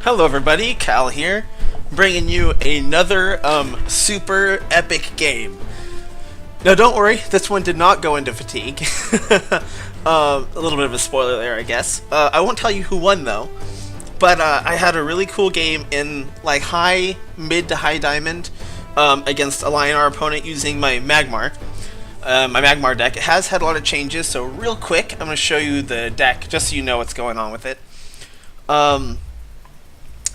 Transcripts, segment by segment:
Hello everybody, Cal here, bringing you another super epic game. Now don't worry, this one did not go into fatigue. A little bit of a spoiler there, I guess. I won't tell you who won though, but I had a really cool game in like mid to high diamond against a Lionar opponent using my Magmar. My Magmar deck. It has had a lot of changes, so real quick, I'm going to show you the deck just so you know what's going on with it.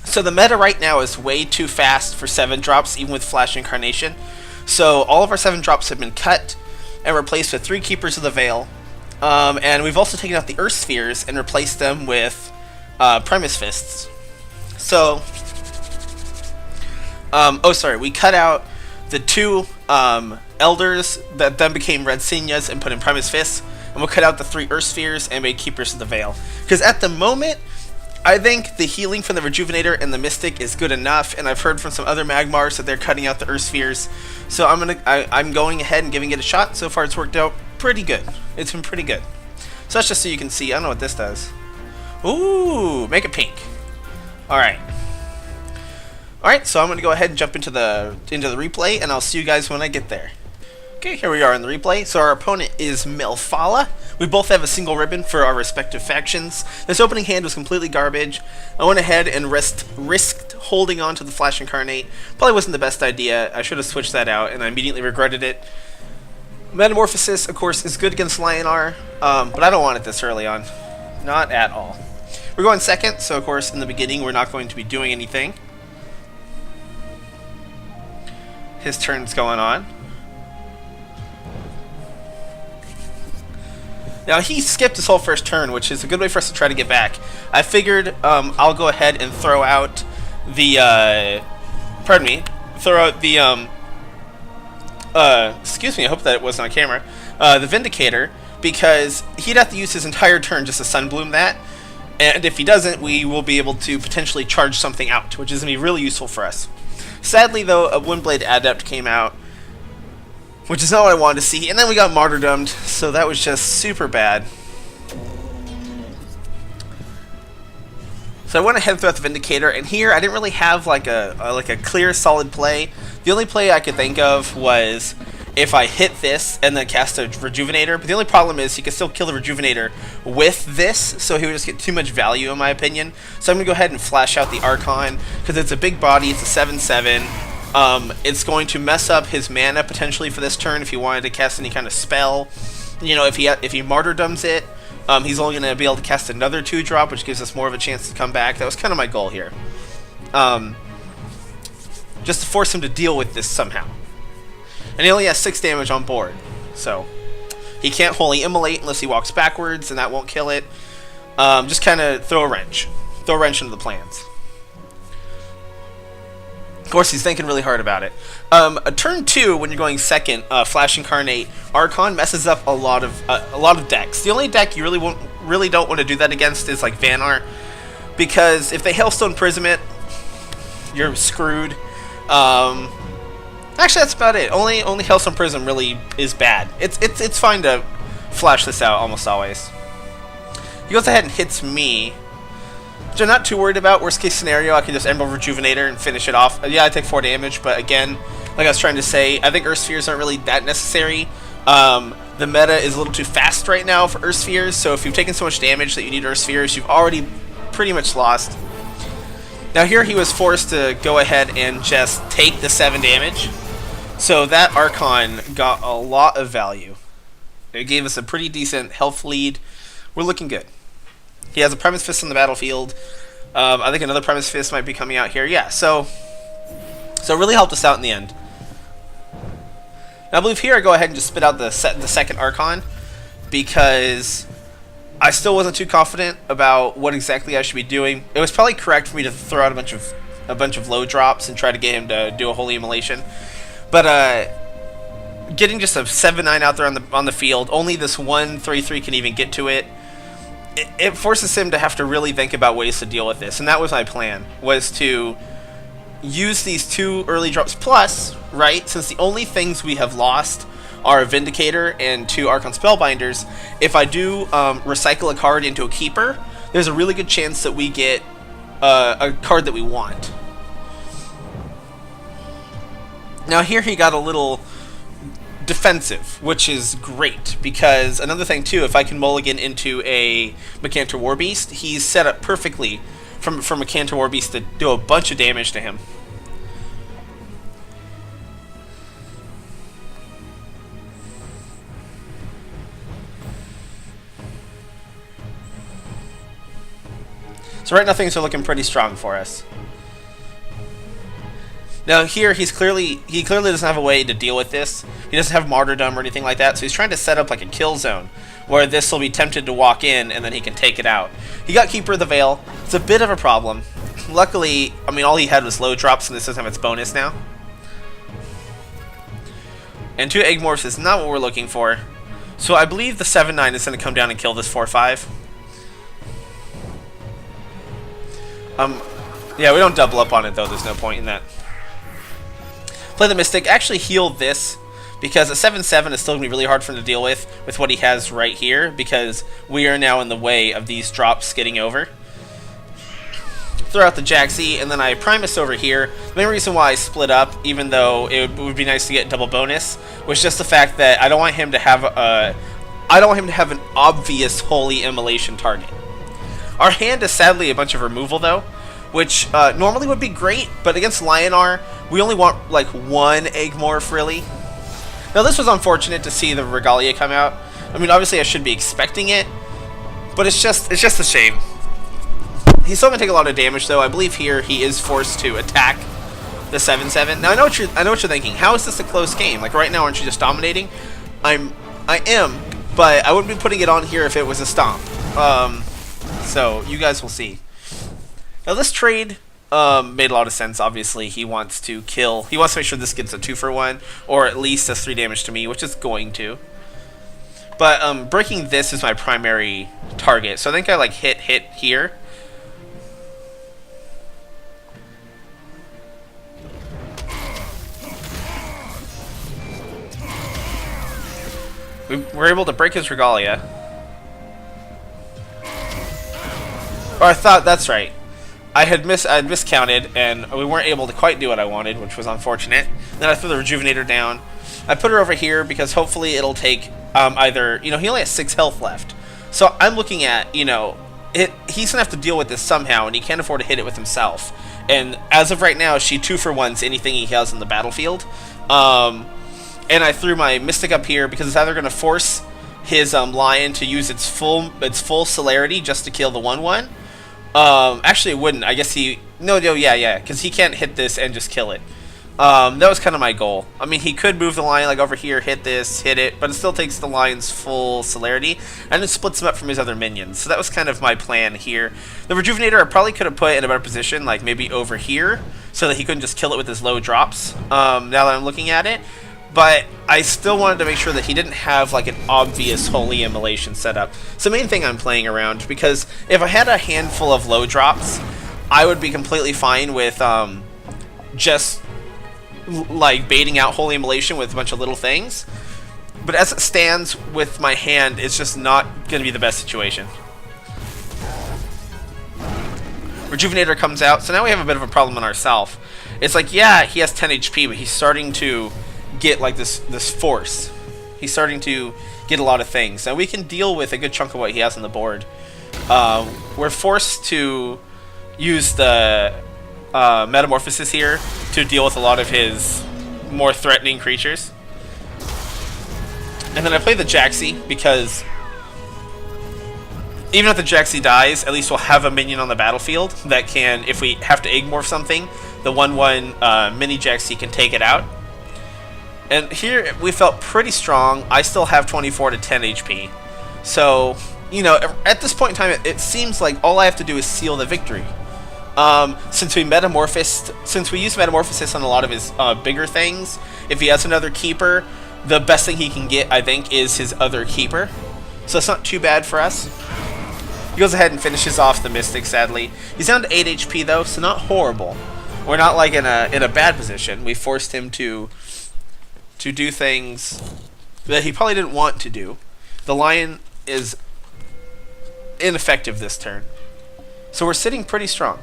So the meta right now is way too fast for 7-drops, even with Flash Incarnation. So all of our 7-drops have been cut and replaced with 3 Keepers of the Veil. And we've also taken out the Earth Spheres and replaced them with Premise Fists. So, we cut out the 2 Elders that then became Red Signas and put in Premise Fists. And we'll cut out the 3 Earth Spheres and make Keepers of the Veil. Because at the moment, I think the healing from the Rejuvenator and the Mystic is good enough, and I've heard from some other Magmars that they're cutting out the Earth Spheres. So I'm going ahead and giving it a shot. So far it's worked out pretty good. It's been pretty good. So that's just so you can see. I don't know what this does. Ooh, make it pink. Alright. Alright, so I'm going to go ahead and jump into the replay, and I'll see you guys when I get there. Okay, here we are in the replay. So our opponent is Melfala. We both have a single ribbon for our respective factions. This opening hand was completely garbage. I went ahead and risked holding on to the Flash Incarnate. Probably wasn't the best idea. I should have switched that out, and I immediately regretted it. Metamorphosis, of course, is good against Lionar, but I don't want it this early on. Not at all. We're going second, so of course in the beginning we're not going to be doing anything. His turn's going on. Now, he skipped his whole first turn, which is a good way for us to try to get back. I figured I'll go ahead and throw out the, excuse me, I hope that it wasn't on camera, the Vindicator, because he'd have to use his entire turn just to Sunbloom that, and if he doesn't, we will be able to potentially charge something out, which is going to be really useful for us. Sadly, though, a Windblade Adept came out, which is not what I wanted to see, and then we got martyrdomed, so that was just super bad. So I went ahead and threw out the Vindicator, and here I didn't really have like a clear, solid play. The only play I could think of was if I hit this and then cast a Rejuvenator, but the only problem is he could still kill the Rejuvenator with this, so he would just get too much value in my opinion. So I'm going to go ahead and flash out the Archon, because it's a big body, it's a 7/7. It's going to mess up his mana potentially for this turn if he wanted to cast any kind of spell. You know, if he martyrdoms it, he's only going to be able to cast another 2-drop, which gives us more of a chance to come back. That was kind of my goal here. Just to force him to deal with this somehow. And he only has 6 damage on board, so he can't wholly immolate unless he walks backwards, and that won't kill it. Just kind of throw a wrench into the plans. Of course, he's thinking really hard about it. A turn 2, when you're going second, Flash Incarnate, Archon messes up a lot of decks. The only deck you really don't want to do that against is like Vanar, because if they Hailstone Prism it, you're screwed. Actually, that's about it. Only Hailstone Prism really is bad. It's fine to flash this out almost always. He goes ahead and hits me, which I'm not too worried about. Worst case scenario, I can just Emerald Rejuvenator and finish it off. Yeah, I take 4 damage, but again, like I was trying to say, I think Earth Spheres aren't really that necessary. The meta is a little too fast right now for Earth Spheres, so if you've taken so much damage that you need Earth Spheres, you've already pretty much lost. Now here he was forced to go ahead and just take the 7 damage, so that Archon got a lot of value. It gave us a pretty decent health lead. We're looking good. He has a Premise Fist on the battlefield. I think another Premise Fist might be coming out here. Yeah, so it really helped us out in the end. Now I believe here I go ahead and just spit out the second Archon, because I still wasn't too confident about what exactly I should be doing. It was probably correct for me to throw out a bunch of low drops and try to get him to do a Holy Immolation. But getting just a 7/9 out there on the field, only this one 3/3 can even get to it. It forces him to have to really think about ways to deal with this, and that was my plan, was to use these 2 early drops plus, right, since the only things we have lost are a Vindicator and 2 Archon Spellbinders. If I do recycle a card into a Keeper, there's a really good chance that we get a card that we want. Now here he got a little defensive, which is great, because another thing too, if I can mulligan into a Mercantor Warbeast, he's set up perfectly from Mercantor Warbeast to do a bunch of damage to him. So right now things are looking pretty strong for us. Now here he clearly doesn't have a way to deal with this. He doesn't have martyrdom or anything like that, so he's trying to set up like a kill zone where this will be tempted to walk in and then he can take it out. He got Keeper of the Veil. It's a bit of a problem. Luckily, I mean, all he had was low drops, and this doesn't have its bonus now. And 2 Egg Morphs is not what we're looking for. So I believe the 7/9 is going to come down and kill this 4/5. Yeah, we don't double up on it though, there's no point in that. Play the Mystic, actually heal this, because a 7/7 is still going to be really hard for him to deal with what he has right here, because we are now in the way of these drops getting over. Throw out the Jaxi, and then I Primus over here. The main reason why I split up, even though it would be nice to get double bonus, was just the fact that I don't want him to have an obvious Holy Immolation target. Our hand is sadly a bunch of removal though, which normally would be great, but against Lionar, we only want like 1 Egg Morph really. Now this was unfortunate to see the Regalia come out. I mean, obviously I should be expecting it, but it's just a shame. He's still gonna take a lot of damage though. I believe here he is forced to attack the 7/7. Now I know what you're thinking. How is this a close game? Like right now, aren't you just dominating? I am, but I wouldn't be putting it on here if it was a stomp. So you guys will see. Now this trade made a lot of sense. Obviously, he wants to make sure this gets a 2-for-1, or at least does 3 damage to me, which is going to. But breaking this is my primary target. So I think I like hit here. We were able to break his Regalia. Or I thought, that's right. I had miscounted, and we weren't able to quite do what I wanted, which was unfortunate. Then I threw the Rejuvenator down. I put her over here because hopefully it'll take either, he only has 6 health left. So I'm looking at, he's going to have to deal with this somehow, and he can't afford to hit it with himself. And as of right now, she 2-for-1s anything he has in the battlefield. And I threw my Mystic up here because it's either going to force his Lion to use its full celerity just to kill the 1/1. Actually, it wouldn't. I guess yeah, because he can't hit this and just kill it. That was kind of my goal. I mean, he could move the Lion like over here, hit this, hit it, but it still takes the Lion's full celerity, and it splits him up from his other minions. So that was kind of my plan here. The Rejuvenator I probably could have put in a better position, like maybe over here, so that he couldn't just kill it with his low drops, now that I'm looking at it. But I still wanted to make sure that he didn't have like an obvious Holy Immolation setup. It's the main thing I'm playing around, because if I had a handful of low drops, I would be completely fine with just like baiting out Holy Immolation with a bunch of little things. But as it stands with my hand, it's just not going to be the best situation. Rejuvenator comes out, so now we have a bit of a problem in ourselves. It's like, yeah, he has 10 HP, but he's starting to get like this force. He's starting to get a lot of things. Now we can deal with a good chunk of what he has on the board. We're forced to use the Metamorphosis here to deal with a lot of his more threatening creatures. And then I play the Jaxi because even if the Jaxi dies, at least we'll have a minion on the battlefield that can, if we have to Egg Morph something, the 1/1 mini Jaxi can take it out. And here we felt pretty strong. I still have 24 to 10 HP. So, at this point in time, it seems like all I have to do is seal the victory. Since we use Metamorphosis on a lot of his bigger things, if he has another Keeper, the best thing he can get, I think, is his other Keeper. So it's not too bad for us. He goes ahead and finishes off the Mystic, sadly. He's down to 8 HP, though, so not horrible. We're not, like, in a bad position. We forced him to do things that he probably didn't want to do. The Lion is ineffective this turn. So we're sitting pretty strong.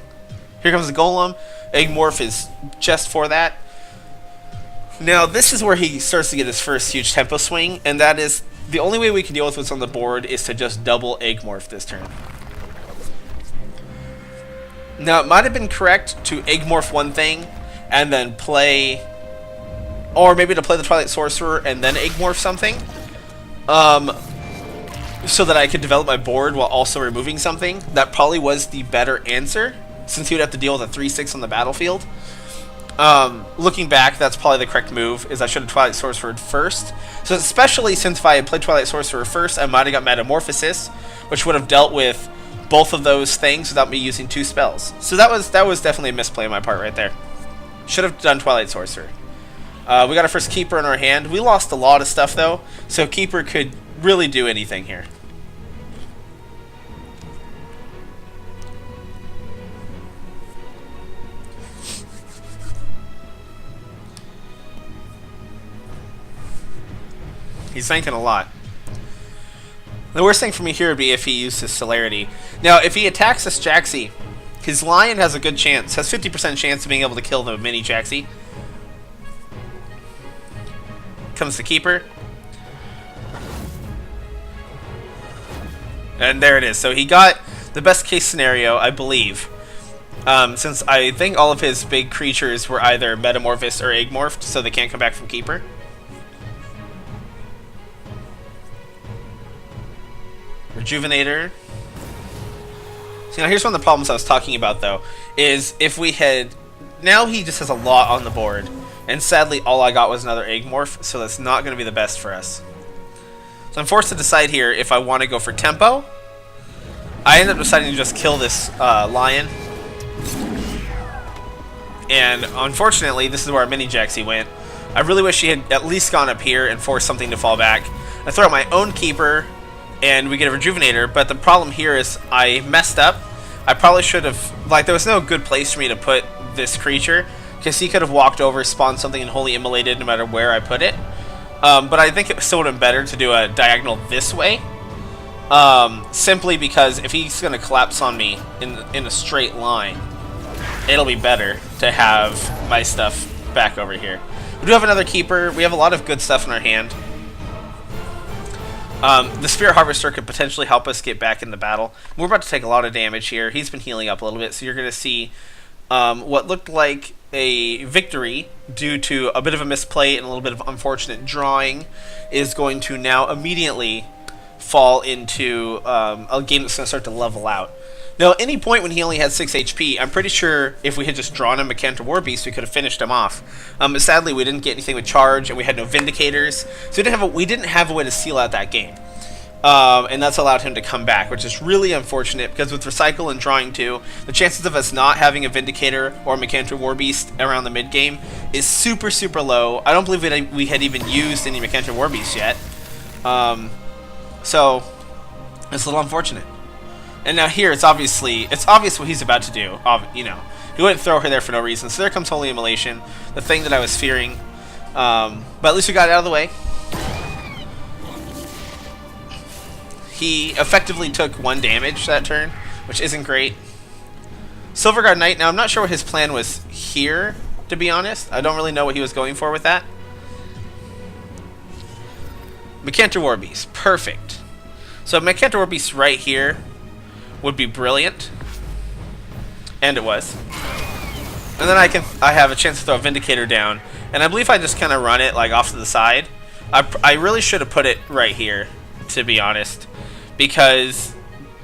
Here comes the Golem. Egg-morph is just for that. Now, this is where he starts to get his first huge tempo swing, and that is the only way we can deal with what's on the board is to just double Egg-morph this turn. Now, it might have been correct to Egg-morph one thing and then play, or maybe to play the Twilight Sorcerer and then Egg-morph something, so that I could develop my board while also removing something. That probably was the better answer, since he would have to deal with a 3/6 on the battlefield. Looking back, that's probably the correct move, is I should have Twilight Sorcerer first. So especially since if I had played Twilight Sorcerer first, I might have got Metamorphosis, which would have dealt with both of those things without me using 2 spells. So that was definitely a misplay on my part right there. Should have done Twilight Sorcerer. We got our first Keeper in our hand. We lost a lot of stuff though, so Keeper could really do anything here. He's thinking a lot. The worst thing for me here would be if he used his Celerity. Now, if he attacks this Jaxi, his Lion has a good chance, has 50% chance of being able to kill the mini Jaxi. Comes the Keeper. And there it is. So he got the best case scenario, I believe. Since I think all of his big creatures were either Metamorphosed or Egg-morphed, so they can't come back from Keeper. Rejuvenator. So now here's one of the problems I was talking about though, is if we had, now he just has a lot on the board, and sadly all I got was another Egg-morph, so that's not going to be the best for us. So I'm forced to decide here if I want to go for tempo. I end up deciding to just kill this Lion, and unfortunately this is where our mini Jaxi went. I really wish he had at least gone up here and forced something to fall back. I throw out my own Keeper and we get a Rejuvenator, but the problem here is I messed up. I probably should have, like, there was no good place for me to put this creature, because he could have walked over, spawned something, and wholly immolated no matter where I put it. But I think it still would have been better to do a diagonal this way, simply because if he's going to collapse on me in a straight line, it'll be better to have my stuff back over here. We do have another Keeper. We have a lot of good stuff in our hand. The Spirit Harvester could potentially help us get back in the battle. We're about to take a lot of damage here. He's been healing up a little bit, so you're going to see what looked like a victory due to a bit of a misplay and a little bit of unfortunate drawing is going to now immediately fall into a game that's going to start to level out. Now, at any point when he only had 6 HP, I'm pretty sure if we had just drawn him a Cantor Warbeast, we could have finished him off. But sadly, we didn't get anything with Charge, and we had no Vindicators, so we didn't have a way to seal out that game. And that's allowed him to come back, which is really unfortunate, because with Recycle and Drawing 2, the chances of us not having a Vindicator or a Mecantor Warbeast around the mid-game is super, super low. I don't believe we had even used any Mecantor Warbeast yet. So, it's a little unfortunate. And now here, it's obvious what he's about to do. You know, he wouldn't throw her there for no reason. So there comes Holy Immolation, the thing that I was fearing. But at least we got it out of the way. He effectively took 1 damage that turn, which isn't great. Silverguard Knight, now I'm not sure what his plan was here, to be honest. I don't really know what he was going for with that. Mecantor Warbeast, perfect. So Mecantor Warbeast right here would be brilliant, and it was. And then I have a chance to throw a Vindicator down, and I believe I just kind of run it like off to the side. I really should have put it right here, to be honest, because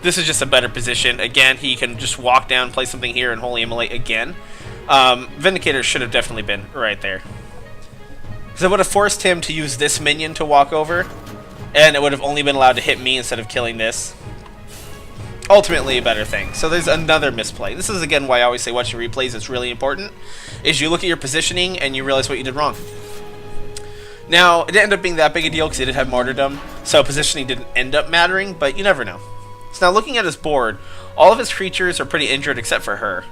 this is just a better position. Again, he can just walk down, play something here, and Holy Immolate again. Vindicator should have definitely been right there, because it would have forced him to use this minion to walk over, and it would have only been allowed to hit me instead of killing this. Ultimately a better thing. So there's another misplay. This is again why I always say watching replays is really important, is you look at your positioning and you realize what you did wrong. Now, it didn't end up being that big a deal because he did have Martyrdom, so positioning didn't end up mattering, but you never know. So now looking at his board, all of his creatures are pretty injured except for her.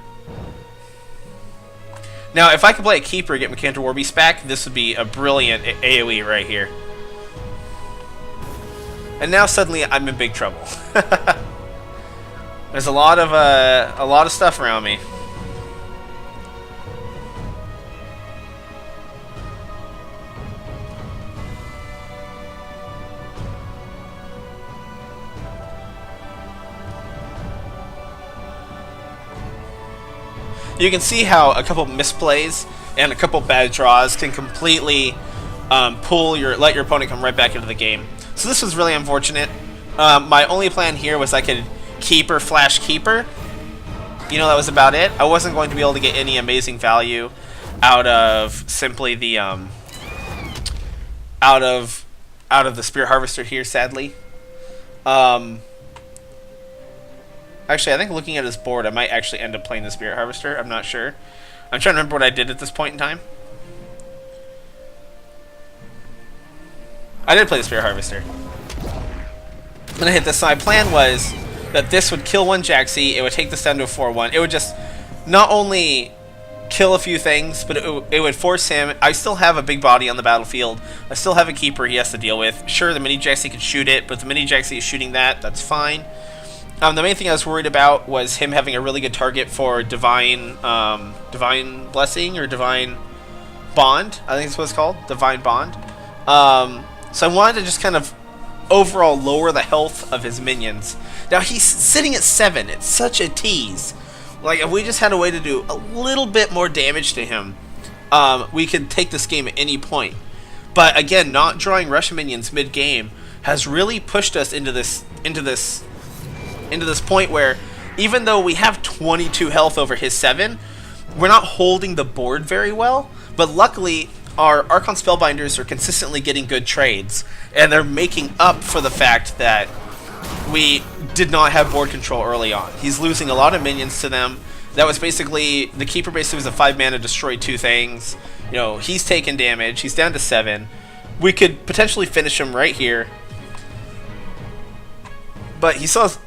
Now, if I could play a Keeper and get Mecantor Warbeast back, this would be a brilliant AoE right here. And now suddenly I'm in big trouble. There's a lot of stuff around me. you can see how a couple misplays and a couple bad draws can completely let your opponent come right back into the game. So this was really unfortunate. My only plan here was I could keeper flash keeper. You know, that was about it. I wasn't going to be able to get any amazing value out of simply the out of the Spirit Harvester here, sadly. Actually, I think looking at his board, I might actually end up playing the Spirit Harvester. I'm not sure. I'm trying to remember what I did at this point in time. I did play the Spirit Harvester. When I hit this, so my plan was that this would kill one Jaxi, it would take this down to a 4-1. It would just not only kill a few things, but it would force him. I still have a big body on the battlefield. I still have a keeper he has to deal with. Sure, the mini Jaxi can shoot it, but if the mini Jaxi is shooting that's fine. The main thing I was worried about was him having a really good target for Divine Blessing or Divine Bond. I think that's what it's called, Divine Bond. So I wanted to just kind of overall lower the health of his minions. Now he's sitting at 7. It's such a tease. Like, if we just had a way to do a little bit more damage to him, we could take this game at any point. But again, not drawing Russian minions mid-game has really pushed us into this point where, even though we have 22 health over his 7, we're not holding the board very well. But luckily, our Archon Spellbinders are consistently getting good trades, and they're making up for the fact that we did not have board control early on. He's losing a lot of minions to them. That was basically, the Keeper basically was a 5-mana destroy 2 things. You know, he's taking damage. He's down to 7. We could potentially finish him right here. But he still has...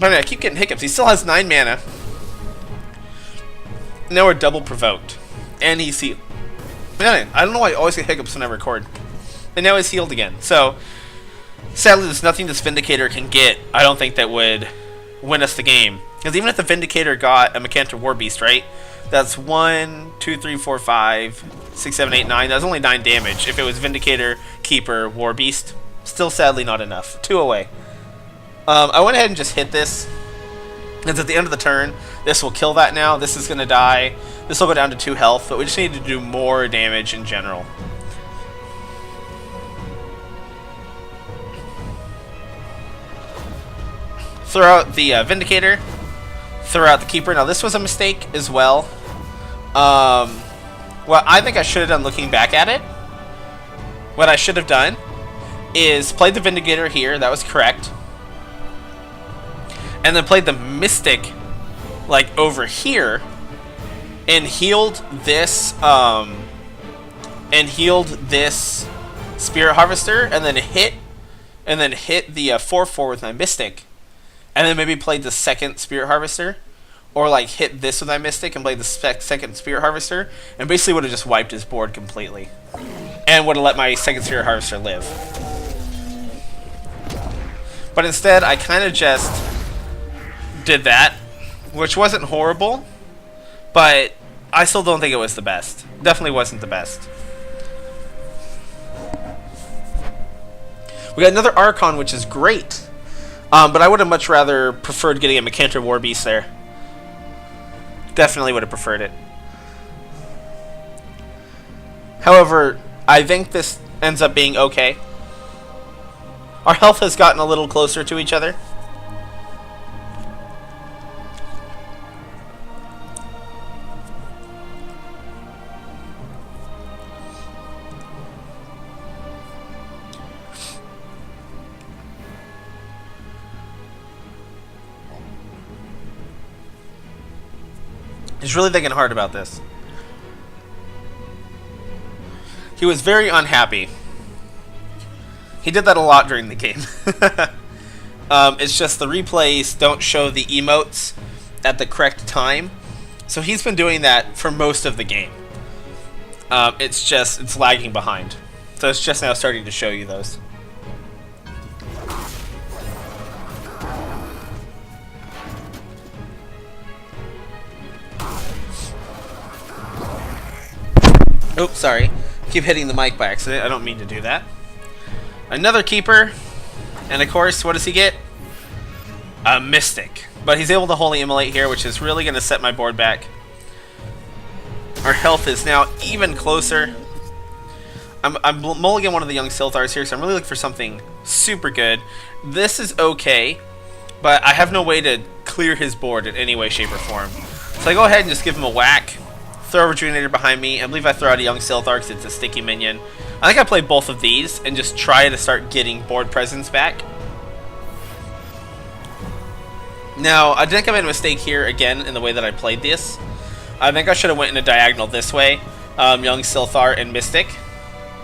I keep getting hiccups. He still has 9 mana. Now we're double provoked. And he's healed. I don't know why I always get hiccups when I record. And now he's healed again. So, sadly, there's nothing this Vindicator can get, I don't think, that would win us the game. Because even if the Vindicator got a Mechantor Warbeast, right? That's 1, 2, 3, 4, 5, 6, 7, 8, 9. That's only 9 damage. If it was Vindicator, Keeper, Warbeast, still sadly not enough. 2 away. I went ahead and just hit this. And at the end of the turn, this will kill that now. This is going to die. This will go down to 2 health, but we just need to do more damage in general. Throw out the Vindicator. Throw out the Keeper. Now, this was a mistake as well. What I think I should have done looking back at it, what I should have done is played the Vindicator here. That was correct. And then played the Mystic, like, over here, and healed this, Spirit Harvester, and then hit the 4/4 with my Mystic, and then maybe played the second Spirit Harvester, or like hit this with my Mystic and played the second Spirit Harvester, and basically would have just wiped his board completely, and would have let my second Spirit Harvester live. But instead, I kind of just did that, which wasn't horrible, but I still don't think it was the best. Definitely wasn't the best. We got another Archon, which is great, but I would have much rather preferred getting a Mechantor Warbeast there. Definitely would have preferred it. However, I think this ends up being okay. Our health has gotten a little closer to each other. He's really thinking hard about this. He was very unhappy. He did that a lot during the game. It's just the replays don't show the emotes at the correct time. So he's been doing that for most of the game. It's lagging behind. So it's just now starting to show you those. Oops, sorry. Keep hitting the mic by accident. I don't mean to do that. Another Keeper. And of course, what does he get? A Mystic. But he's able to Holy Immolate here, which is really going to set my board back. Our health is now even closer. I'm mulligan one of the young Silthars here, so I'm really looking for something super good. This is okay, but I have no way to clear his board in any way, shape, or form. So I go ahead and just give him a whack, throw a Rejuvenator behind me. I believe I throw out a young Silthar because it's a sticky minion. I think I play both of these and just try to start getting board presence back. Now, I think I made a mistake here again in the way that I played this. I think I should have went in a diagonal this way. Young Silthar and Mystic.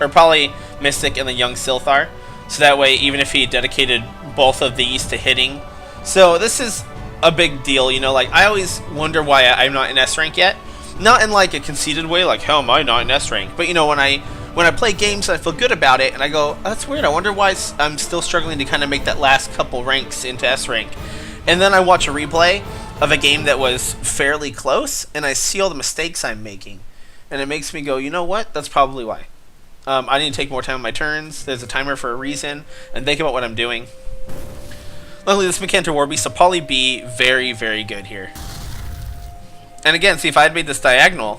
Or probably Mystic and the young Silthar. So that way, even if he dedicated both of these to hitting. So this is a big deal, you know, like I always wonder why I'm not in S rank yet. Not in like a conceited way, like how am I not in S rank? But you know, when I play games and I feel good about it and I go, oh, that's weird, I wonder why I'm still struggling to kind of make that last couple ranks into S rank. And then I watch a replay of a game that was fairly close and I see all the mistakes I'm making. And it makes me go, you know what, that's probably why. I need to take more time on my turns. There's a timer for a reason, and think about what I'm doing. Luckily, this Mechantor Warbeast will probably be very, very good here. And again, see, if I had made this diagonal,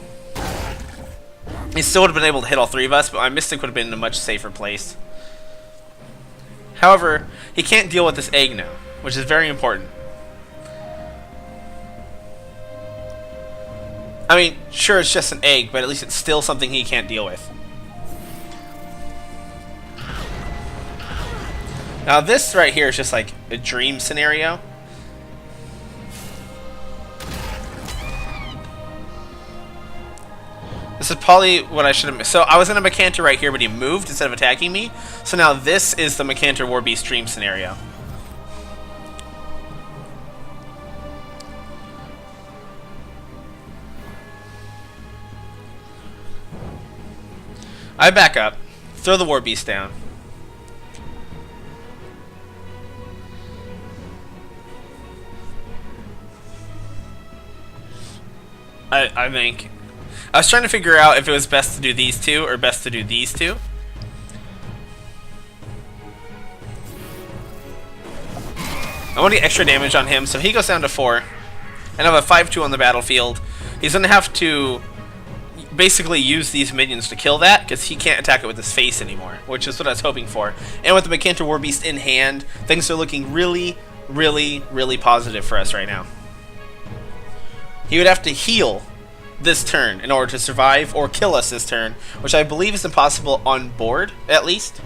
he still would have been able to hit all three of us, but my Mystic would have been in a much safer place. However, he can't deal with this egg now, which is very important. I mean, sure, it's just an egg, but at least it's still something he can't deal with. Now this right here is just like a dream scenario. This is probably what I should have missed. So I was in a Mechantor right here, but he moved instead of attacking me. So now this is the Mechantor Warbeast dream scenario. I back up, throw the Warbeast down. I think I was trying to figure out if it was best to do these two or best to do these two. I want to get extra damage on him, so he goes down to 4. And I have a 5-2 on the battlefield. He's going to have to basically use these minions to kill that, because he can't attack it with his face anymore, which is what I was hoping for. And with the Mechantor Warbeast in hand, things are looking really, really, really positive for us right now. He would have to heal this turn in order to survive or kill us this turn, which I believe is impossible on board, at least.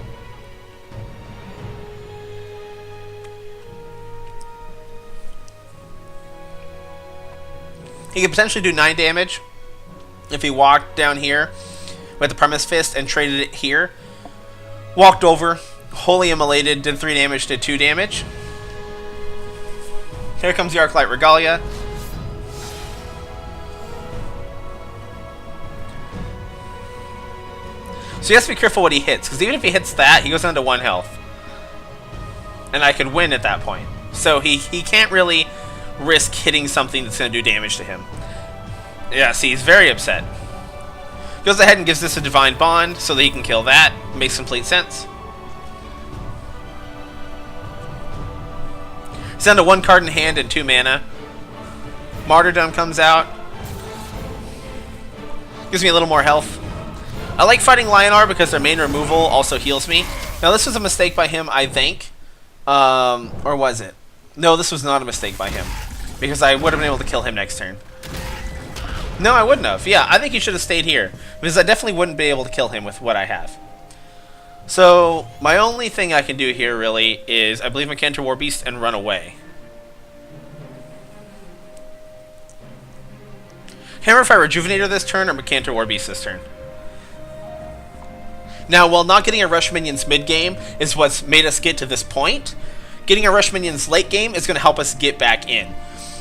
He could potentially do 9 damage if he walked down here with the Premise Fist and traded it here. Walked over, wholly immolated, did 3 damage, did 2 damage. Here comes the Arclight Regalia. So he has to be careful what he hits, because even if he hits that, he goes down to 1 health. And I could win at that point. So he can't really risk hitting something that's going to do damage to him. Yeah, see, he's very upset. Goes ahead and gives this a Divine Bond so that he can kill that. Makes complete sense. He's down to 1 card in hand and 2 mana. Martyrdom comes out. Gives me a little more health. I like fighting Lionar because their main removal also heals me. Now this was a mistake by him, I think. Or was it? No, this was not a mistake by him. Because I would have been able to kill him next turn. No, I wouldn't have. Yeah, I think he should have stayed here. Because I definitely wouldn't be able to kill him with what I have. So, my only thing I can do here, really, is I believe Mechantor Warbeast and run away. Can't remember if I Rejuvenator this turn or Mechantor Warbeast this turn. Now, while not getting a Rush Minions mid-game is what's made us get to this point, getting a Rush Minions late game is going to help us get back in.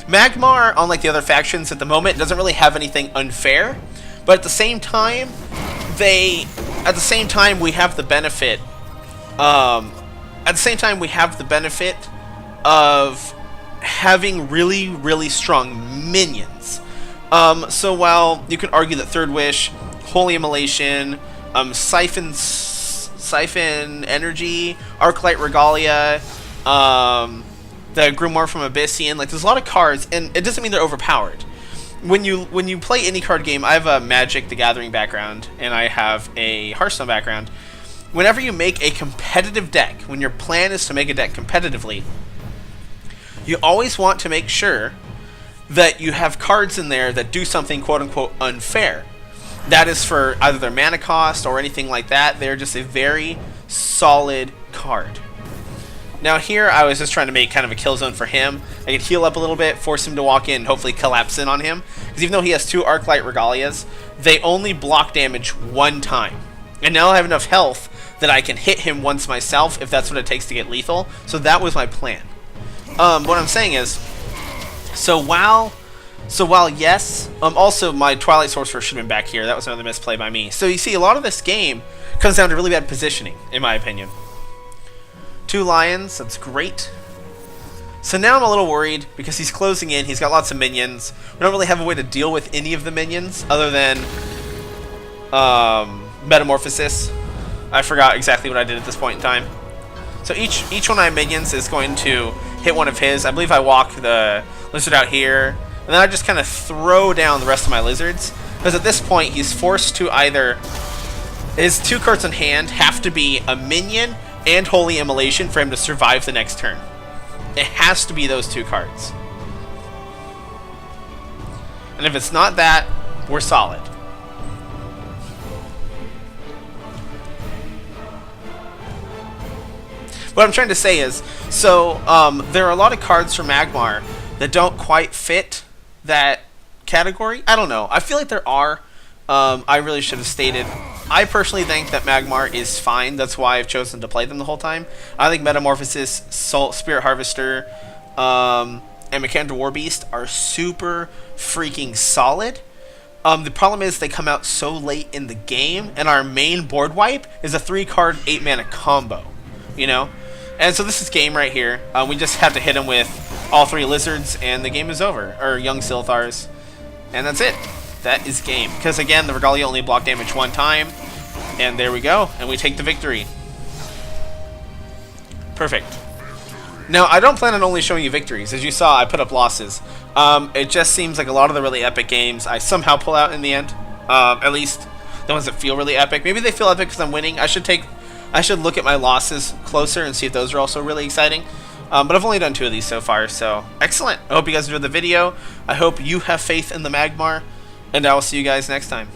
Magmar, unlike the other factions at the moment, doesn't really have anything unfair, but at the same time, we have the benefit. Of having really, really strong minions. So while you can argue that Third Wish, Holy Immolation, Siphon Energy, Arclight Regalia, the Grimoire from Abyssian, like there's a lot of cards, and it doesn't mean they're overpowered. when you play any card game, I have a Magic the Gathering background and I have a Hearthstone background. Whenever you make a competitive deck, when your plan is to make a deck competitively, you always want to make sure that you have cards in there that do something quote-unquote unfair. That is for either their mana cost or anything like that. They're just a very solid card. Now here, I was just trying to make kind of a kill zone for him. I could heal up a little bit, force him to walk in, and hopefully collapse in on him. Because even though he has 2 Arclight Regalias, they only block damage 1 time. And now I have enough health that I can hit him once myself if that's what it takes to get lethal. So that was my plan. What I'm saying is, so while yes, also my Twilight Sorcerer should have been back here. That was another misplay by me. So you see, a lot of this game comes down to really bad positioning, in my opinion. 2 lions, that's great. So now I'm a little worried because he's closing in. He's got lots of minions. We don't really have a way to deal with any of the minions other than Metamorphosis. I forgot exactly what I did at this point in time. So each one of my minions is going to hit one of his. I believe I walk the lizard out here, and then I just kind of throw down the rest of my lizards. Because at this point, he's forced to either... His 2 cards in hand have to be a minion and Holy Immolation for him to survive the next turn. It has to be those 2 cards. And if it's not that, we're solid. What I'm trying to say is, so there are a lot of cards for Magmar that don't quite fit that category. I don't know. I feel like there are. I really should have stated. I personally think that Magmar is fine. That's why I've chosen to play them the whole time. I think Metamorphosis, Spirit Harvester, and Mechanical Warbeast are super freaking solid. The problem is they come out so late in the game, and our main board wipe is a 3-card, 8-mana combo. You know? And so this is game right here. We just have to hit him with all 3 lizards, and the game is over. Or young Silthars. And that's it. That is game. Because again, the Regalia only block damage 1 time. And there we go. And we take the victory. Perfect. Now, I don't plan on only showing you victories. As you saw, I put up losses. It just seems like a lot of the really epic games I somehow pull out in the end. At least the ones that feel really epic. Maybe they feel epic because I'm winning. I should look at my losses closer and see if those are also really exciting. But I've only done 2 of these so far, so excellent. I hope you guys enjoyed the video. I hope you have faith in the Magmar, and I will see you guys next time.